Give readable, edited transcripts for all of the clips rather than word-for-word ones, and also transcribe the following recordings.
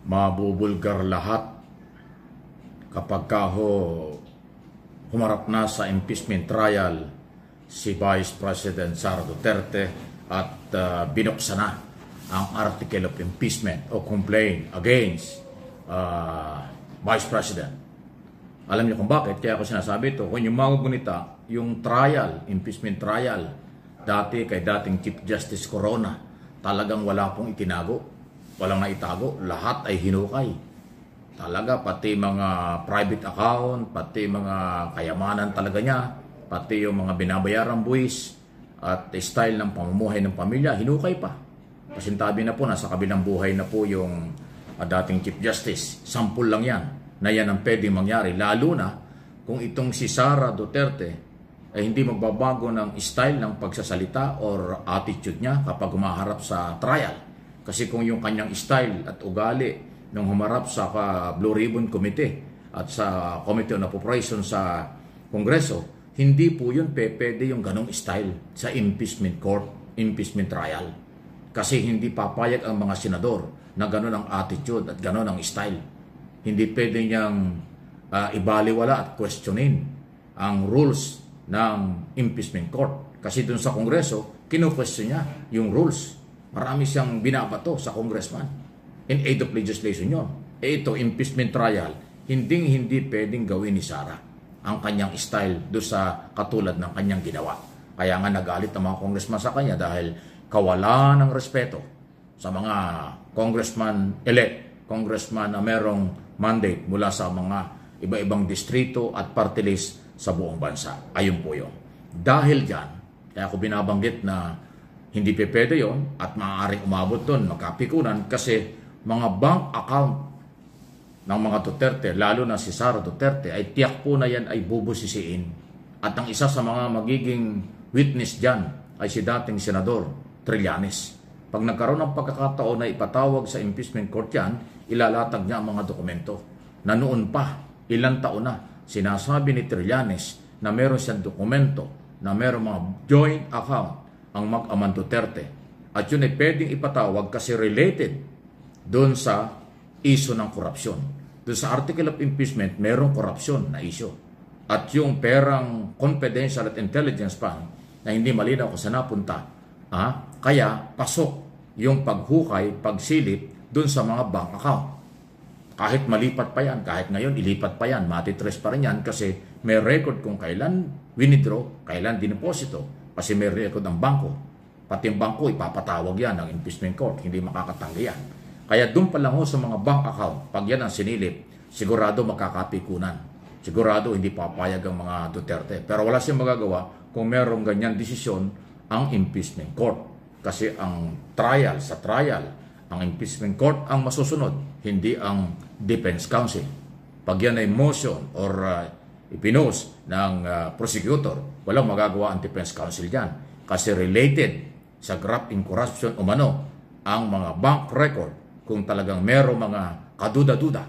mabubulgar lahat kapag humarap na sa impeachment trial si Vice President Sara Duterte at binuksan na ang article of impeachment o complaint against Vice President. Alam niyo kung bakit? Kaya ako sinasabi ito. Kung yung magugunita, yung trial, impeachment trial, dati kay dating Chief Justice Corona, talagang wala pong itinago. Walang naitago. Lahat ay hinukay. Talaga, pati mga private account, pati mga kayamanan talaga niya, pati yung mga binabayarang buwis at style ng pamumuhay ng pamilya, hinukay pa. Pasintabi na po, nasa kabilang buhay na po yung dating Chief Justice. Sampul lang yan na yan ang pwedeng mangyari. Lalo na kung itong si Sara Duterte ay hindi magbabago ng style ng pagsasalita or attitude niya kapag humaharap sa trial. Kasi kung yung kanyang style at ugali nung humarap sa Blue Ribbon Committee at sa Committee on Appropriation sa Kongreso, hindi po yun pwede yung ganong style sa impeachment court, impeachment trial. Kasi hindi papayag ang mga senador na ganon ang attitude at ganon ang style. Hindi pwede niyang ibaliwala at questionin ang rules ng impeachment court. Kasi dun sa Kongreso, kino-question niya yung rules. Marami siyang binabato sa congressman. In aid of legislation yun. Ito, impeachment trial, hindi pwedeng gawin ni Sara ang kanyang style doon sa katulad ng kanyang ginawa. Kaya nga nagalit ang mga congressman sa kanya dahil kawalan ng respeto sa mga congressman-elect, congressman na merong mandate mula sa mga iba-ibang distrito at party list sa buong bansa. Ayun po yun. Dahil dyan, kaya ako binabanggit na hindi pwede yun at maaaring umabot doon, magkapikunan kasi mga bank account ng mga Duterte, lalo na si Sara Duterte, ay tiyak po na yan ay bubusisiin. At ang isa sa mga magiging witness dyan ay si dating Senador Trillanes. Pag nagkaroon ng pagkakataon na ipatawag sa impeachment court yan, ilalatag niya ang mga dokumento. Na noon pa, ilang taon na, sinasabi ni Trillanes na meron siyang dokumento, na meron mga joint account ang mag-amang Duterte. At yun ay pwedeng ipatawag kasi related doon sa issue ng korupsyon. Doon sa article of impeachment, merong korupsyon na issue. At yung perang confidential at intelligence fund na hindi malinaw kung saan napunta, kaya pasok yung paghukay, pagsilip doon sa mga bank account. Kahit malipat pa yan, kahit ngayon ilipat pa yan, matitres pa rin yan kasi may record kung kailan winidraw, kailan dineposito, kasi may record ang bangko. Pati yung bangko, ipapatawag yan ng impeachment court, hindi makakatanggi yan. Kaya doon pa lang ho sa mga bank account, pag yan ang sinilip, sigurado makakapikunan. Sigurado hindi papayag ang mga Duterte. Pero wala siyang magagawa kung merong ganyan desisyon ang impeachment court. Kasi ang trial, ang impeachment court ang masusunod, hindi ang defense counsel. Pag yan ay motion or ipinost ng prosecutor, walang magagawa ang defense counsel dyan. Kasi related sa graft in corruption umano ang mga bank record kung talagang merong mga kaduda-duda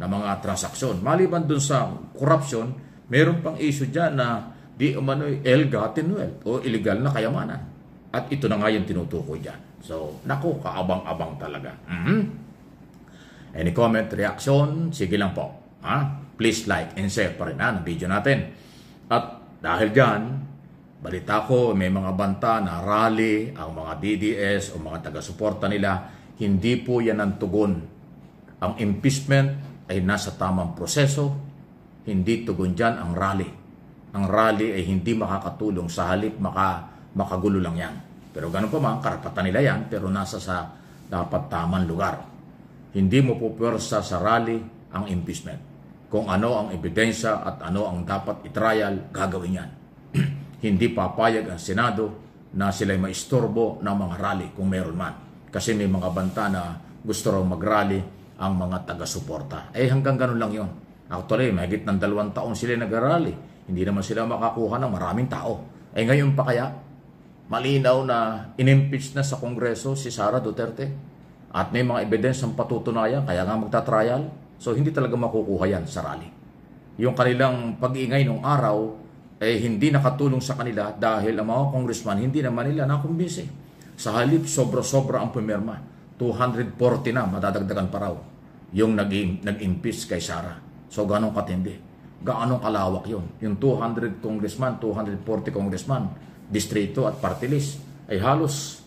na mga transaksyon. Maliban dun sa corruption, meron pang issue dyan na di umano'y ill-gotten wealth o illegal na kayamanan. At ito na nga yung tinutukoy dyan. So, naku, kaabang-abang talaga. Any comment, reaction? Sige lang po. Please like and share pa rin ng video natin. At dahil dyan, balita ko may mga banta na rally ang mga DDS o mga taga-suporta nila. Hindi po yan ang tugon. Ang impeachment ay nasa tamang proseso. Hindi tugon dyan ang rally. Ang rally ay hindi makakatulong sa halip makagulo lang yan. Pero ganun pa man, karapatan nila yan, pero nasa sa dapat tamang lugar. Hindi mo po pwersa sa rally ang impeachment. Kung ano ang ebidensya at ano ang dapat itrial, gagawin yan. Hindi papayag ang Senado na sila'y maistorbo ng mga rally kung meron man. Kasi may mga banta na gusto raw mag-rally ang mga taga-suporta. Hanggang ganun lang yon. Actually, mahigit ng 2 taon sila nag-rally. Hindi naman sila makakuha ng maraming tao. Ngayon pa kaya, malinaw na inimpeach na sa Kongreso si Sara Duterte at may mga ebidensyang patutunayan, kaya nga magta-trial. So, hindi talaga makukuha yan sa rally. Yung kanilang pag-iingay nung araw, hindi nakatulong sa kanila dahil ang mga congressman, hindi naman nila nakumbinsi. Sa halip, sobra-sobra ang pumirma. 240 na, madadagdagan pa raw. yung nag-impeach kay Sara. So, ganong katindi. Gaano kalawak yun. Yung 200 congressman, 240 congressman, distrito at party list, ay halos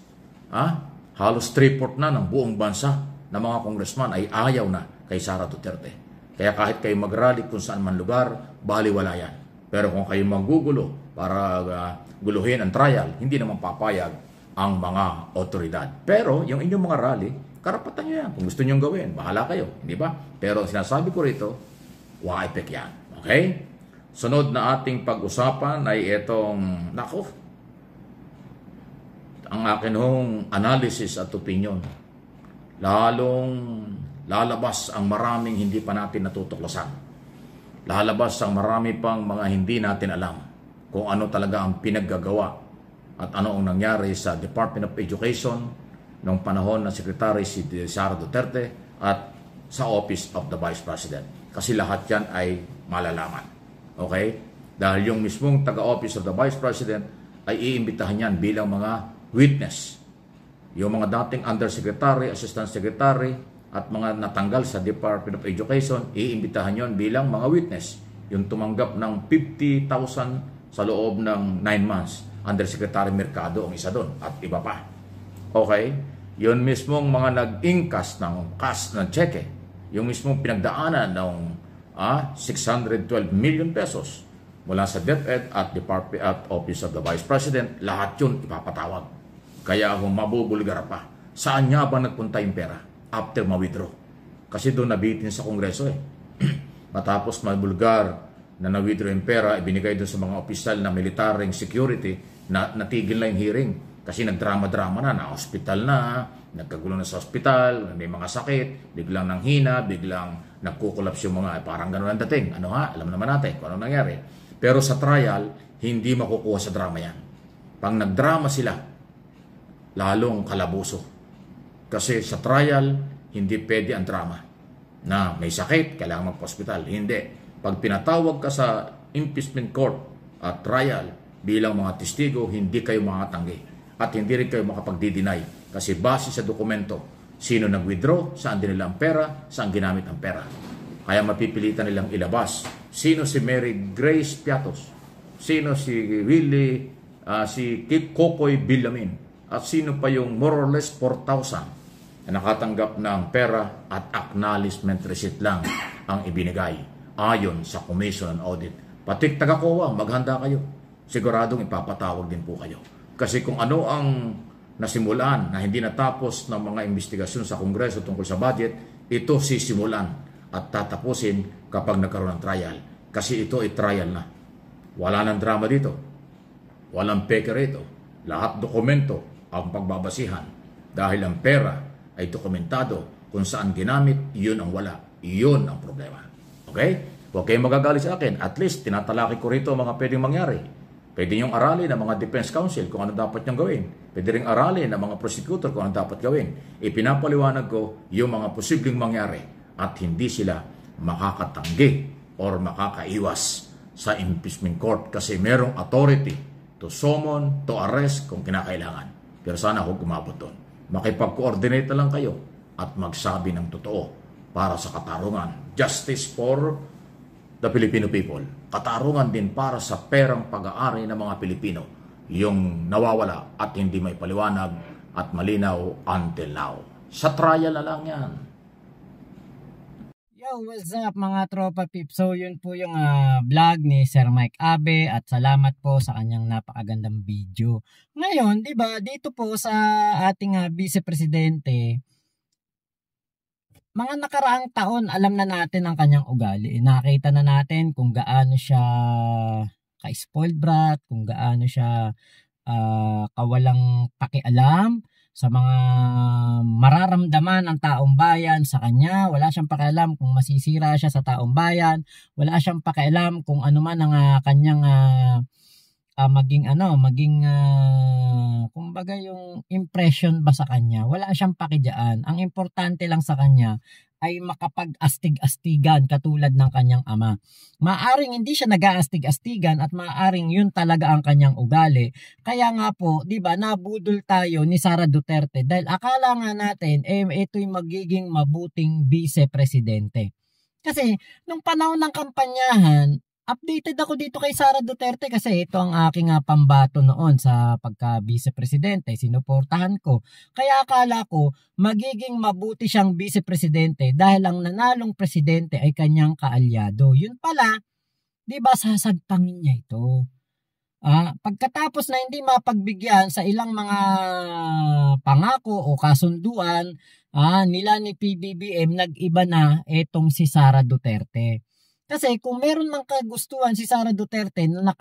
3/4 na ng buong bansa na mga congressman ay ayaw na kay Sara Duterte. Kaya kahit kayo mag-rally kung saan man lugar, baliwala yan. Pero kung kayo manggugulo para guluhin ang trial, hindi naman papayag ang mga otoridad. Pero yung inyong mga rally, karapatan nyo yan. Kung gusto nyo gawin, bahala kayo. Hindi ba? Pero sinasabi ko rito, wa-epek yan. Okay? Sunod na ating pag-usapan ay itong, ang akin hong analysis at opinion. Lalong lalabas ang maraming hindi pa natin natutuklasan. Lalabas ang marami pang mga hindi natin alam kung ano talaga ang pinaggagawa at ano ang nangyari sa Department of Education noong panahon na Secretary si Sara Duterte at sa Office of the Vice President. Kasi lahat yan ay malalaman. Okay? Dahil yung mismong taga-Office of the Vice President ay iimbitahan yan bilang mga witness. Yung mga dating Undersecretary, Assistant Secretary at mga natanggal sa Department of Education, iimbitahan yon bilang mga witness. Yung tumanggap ng 50,000 sa loob ng 9 months. Undersecretary Mercado ang isa doon at iba pa. Okay? Yun mismong mga nag-ingkas ng cash ng cheque, yung mismong pinagdaanan ng 612 million pesos mula sa DepEd at Department at Office of the Vice President, lahat yun ipapatawag. Kaya kung mabubulgar pa, saan nga ba nagpunta yung pera after ma-withdraw? Kasi doon nabitin sa Kongreso Matapos mabulgar na na-withdraw yung pera, ibinigay doon sa mga opisyal na militaring security, na natigil na yung hearing. Kasi nagdrama-drama na hospital na, nagkagulo na sa hospital, may mga sakit, biglang nanghina, biglang nagkukulaps yung mga, parang gano'n ang dating. Ano ha? Alam naman natin kung ano nangyari. Pero sa trial, hindi makukuha sa drama yan. Pag nagdrama sila, lalong kalabuso. Kasi sa trial, hindi pwede ang drama. Na may sakit, kailangan magpa-hospital. Hindi. Pag pinatawag ka sa impeachment court at trial, bilang mga testigo, hindi kayo makatanggi. At hindi rin kayo makapagdi-deny. Kasi base sa dokumento, sino nag-withdraw, saan din nila ang pera, saan ginamit ang pera. Kaya mapipilitan nilang ilabas. Sino si Mary Grace Piatos? Sino si Willie, si Kokoy Billamin? At sino pa yung more or less 4,000 na nakatanggap ng pera at acknowledgement receipt lang ang ibinigay ayon sa Commission on Audit. Pati taga-COA, maghanda kayo. Siguradong ipapatawag din po kayo. Kasi kung ano ang nasimulan na hindi natapos ng mga investigasyon sa Kongreso tungkol sa budget, ito sisimulan at tatapusin kapag nagkaroon ng trial. Kasi ito ay trial na. Wala nang drama dito. Walang peke rito. Lahat dokumento ang pagbabasihan. Dahil ang pera ay dokumentado, kung saan ginamit, yun ang wala. Yun ang problema. Okay? Huwag kayong magagalit sa akin. At least, tinatalaki ko rito ang mga pwedeng mangyari. Pwede niyong aralin ng mga defense counsel kung ano dapat niyong gawin. Pwede rin aralin ng mga prosecutor kung ano dapat gawin. Ipinapaliwanag ko yung mga posibleng mangyari at hindi sila makakatanggi or makakaiwas sa impeachment court kasi merong authority to summon, to arrest kung kinakailangan. Pero sana huwag umabot doon. Makipag-coordinate na lang kayo at magsabi ng totoo para sa katarungan. Justice for the Filipino people. Katarungan din para sa perang pag-aari ng mga Pilipino. Yung nawawala at hindi may paliwanag at malinaw until now. Sa trial na lang yan. Yo, what's up mga tropa pips? So yun po yung vlog ni Sir Mike Abe at salamat po sa kanyang napakagandang video. Ngayon, 'di ba, dito po sa ating Vice Presidente, mga nakaraang taon alam na natin ang kanyang ugali. Nakita na natin kung gaano siya ka-spoiled brat, kung gaano siya kawalang pakialam sa mga mararamdaman ng taong bayan sa kanya. Wala siyang pakialam kung masisira siya sa taong bayan. Wala siyang pakialam kung ano man ang kanyang kumbaga yung impression ba sa kanya. Wala siyang paki diyan. Ang importante lang sa kanya ay makapag-astig-astigan katulad ng kanyang ama. Maaring hindi siya nag-aastig-astigan at maaring yun talaga ang kanyang ugali. Kaya nga po, 'di ba, nabudol tayo ni Sara Duterte dahil akala nga natin ito'y magiging mabuting vice-presidente. Kasi nung panahon ng kampanyahan, updated ako dito kay Sara Duterte kasi ito ang aking pambato noon sa pagka-vice-presidente. Sinuportahan ko. Kaya akala ko magiging mabuti siyang vice-presidente dahil ang nanalong presidente ay kanyang kaalyado. Yun pala, di ba sasagpangin niya ito? Pagkatapos na hindi mapagbigyan sa ilang mga pangako o kasunduan nila ni PBBM, nag-iba na etong si Sara Duterte. Kasi kung meron mang kagustuhan si Sara Duterte na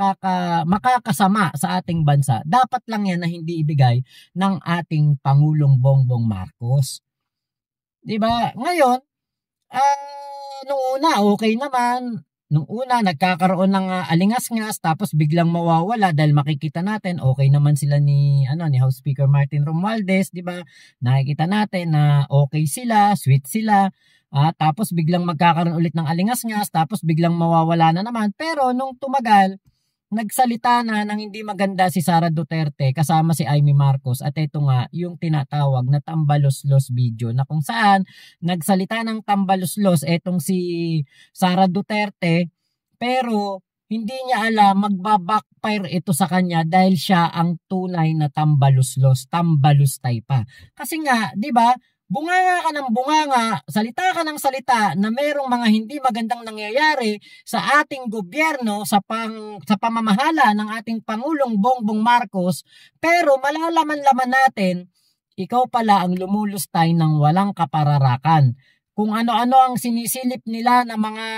makakasama sa ating bansa, dapat lang yan na hindi ibigay ng ating Pangulong Bongbong Marcos. Diba? Ngayon, nung una okay naman. Nung una nagkakaroon ng alingas-ngas tapos biglang mawawala dahil makikita natin okay naman sila ni House Speaker Martin Romualdez, 'di ba? Nakikita natin na okay sila, sweet sila. Tapos biglang magkakaroon ulit ng alingas-ngas tapos biglang mawawala na naman. Pero nung tumagal, nagsalita na ng hindi maganda si Sara Duterte kasama si Amy Marcos at ito nga yung tinatawag na tambaluslos video na kung saan nagsalita ng tambaluslos etong si Sara Duterte pero hindi niya alam magbabackfire ito sa kanya dahil siya ang tunay na tambaluslos, tambalustay pa. Kasi nga, 'di ba? Bunganga ka ng bunganga, salita ka ng salita na merong mga hindi magandang nangyayari sa ating gobyerno sa pamamahala ng ating Pangulong Bongbong Marcos, pero malalaman-laman natin, ikaw pala ang lumulustay ng walang kapararakan. Kung ano-ano ang sinisilip nila ng mga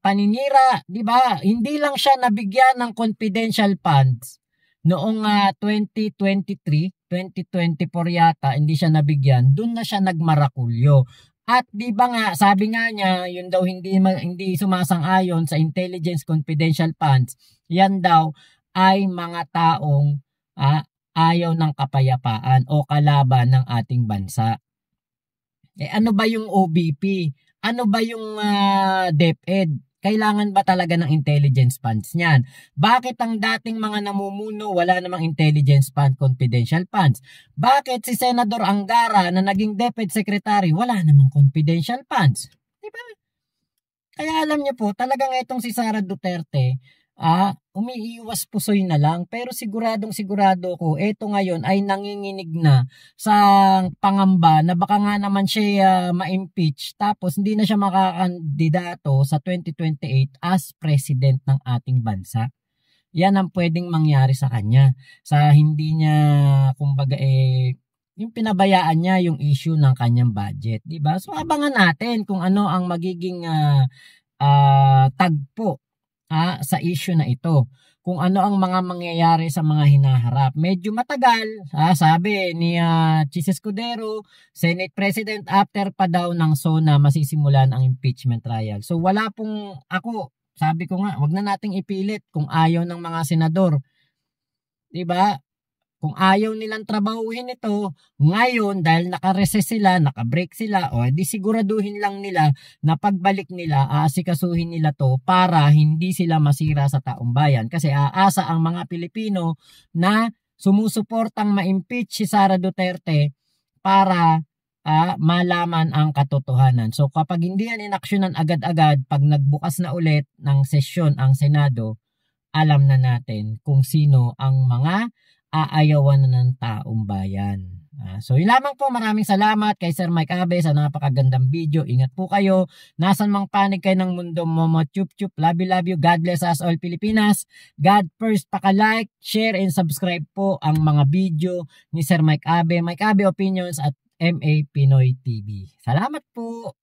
paninira, di ba? Hindi lang siya nabigyan ng confidential funds. Noong 2023, 2024 yata, hindi siya nabigyan. Doon na siya nagmarakulyo. At di ba nga, sabi nga niya, yun daw hindi sumasang-ayon sa intelligence confidential funds. Yan daw ay mga taong ayaw ng kapayapaan o kalaban ng ating bansa. Ano ba yung OBP? Ano ba yung DepEd? Kailangan ba talaga ng intelligence funds niyan? Bakit ang dating mga namumuno wala namang intelligence fund, confidential funds? Bakit si Senador Angara na naging DepEd Secretary wala namang confidential funds? Diba? Kaya alam niyo po, talagang itong si Sara Duterte, umiiwas pusoy na lang. Pero sigurado ko, ito ngayon ay nanginginig na sa pangamba na baka nga naman siya ma-impeach tapos hindi na siya makakandidato sa 2028 as president ng ating bansa. Yan ang pwedeng mangyari sa kanya. Sa hindi niya, kumbaga yung pinabayaan niya yung issue ng kanyang budget. Diba? So abangan natin kung ano ang magiging tagpo sa issue na ito. Kung ano ang mga mangyayari sa mga hinaharap. Medyo matagal, sabi ni Chis Escudero, Senate President, after pa daw ng SONA masisimulan ang impeachment trial. So wala pong, sabi ko nga, wag na nating ipilit kung ayaw ng mga senador. Diba? Kung ayaw nilang trabahuhin ito, ngayon dahil naka-recess sila, naka-break sila, di siguraduhin lang nila na pagbalik nila, asikasuhin nila to para hindi sila masira sa taong bayan. Kasi aasa ang mga Pilipino na sumusuportang ma-impeach si Sara Duterte para malaman ang katotohanan. So kapag hindi yan inaksyonan agad-agad, pag nagbukas na ulit ng sesyon ang Senado, alam na natin kung sino ang mga aayawan na ng taong bayan. So yun lamang po, maraming salamat kay Sir Mike Abe sa napakagandang video. Ingat po kayo. Nasan mang panig kayo ng mundo, Momo Chup Chup. Love you. God bless us all Pilipinas. God first. Paka-like, share, and subscribe po ang mga video ni Sir Mike Abe. Mike Abe Opinions at MA Pinoy TV. Salamat po.